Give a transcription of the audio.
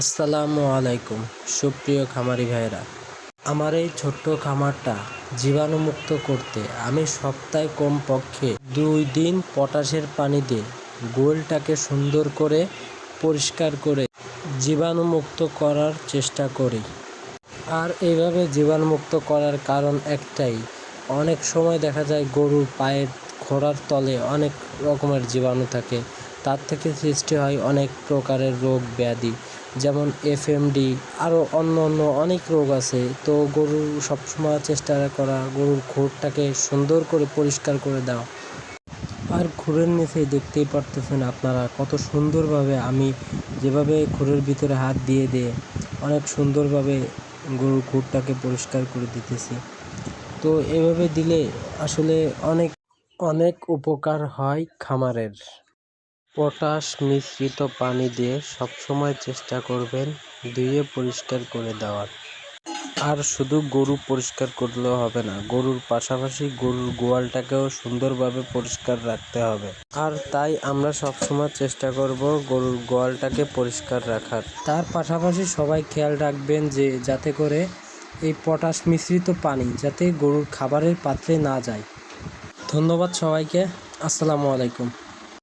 আসসালামু আলাইকুম সুপ্রিয় খামারি ভাইরা, আমার এই ছোট্ট খামারটা জীবাণুমুক্ত করতে আমি সপ্তাহে কমপক্ষে 2 দিন পটাশের পানি দিয়ে গোলটাকে সুন্দর করে পরিষ্কার করে জীবাণুমুক্ত করার চেষ্টা করি। আর এইভাবে জীবাণুমুক্ত করার কারণ একটাই, অনেক সময় দেখা যায় গরুর পায়ের খোঁড়ার তলে অনেক রকমের জীবাণু থাকে, তার থেকে সৃষ্টি হয় অনেক প্রকারের রোগ ব্যাধি, যেমন এফএমডি, আরও অন্য অনেক রোগ আছে। তো গরুর সবসময় চেষ্টা করা গরুর খুরটাকে সুন্দর করে পরিষ্কার করে দেওয়া। আর খুরের নিচে দেখতেই পারতেছেন আপনারা কত সুন্দরভাবে আমি যেভাবে খুরের ভিতরে হাত দিয়ে অনেক সুন্দরভাবে গরুর খুরটাকে পরিষ্কার করে দিতেছি। তো এভাবে দিলে আসলে অনেক উপকার হয় খামারের। পটাশ মিশ্রিত পানি দিয়ে সবসময় চেষ্টা করবেন ধুয়ে পরিষ্কার করে দেওয়ার। আর শুধু গরু পরিষ্কার করলেও হবে না, গরুর পাশাপাশি গরুর গোয়ালটাকেও সুন্দরভাবে পরিষ্কার রাখতে হবে। আর তাই আমরা সবসময় চেষ্টা করব গরুর গোয়ালটাকে পরিষ্কার রাখার। তার পাশাপাশি সবাই খেয়াল রাখবেন যে যাতে করে এই পটাশ মিশ্রিত পানি যাতে গরুর খাবারের পাত্রে না যায়। ধন্যবাদ সবাইকে। আসসালামু আলাইকুম।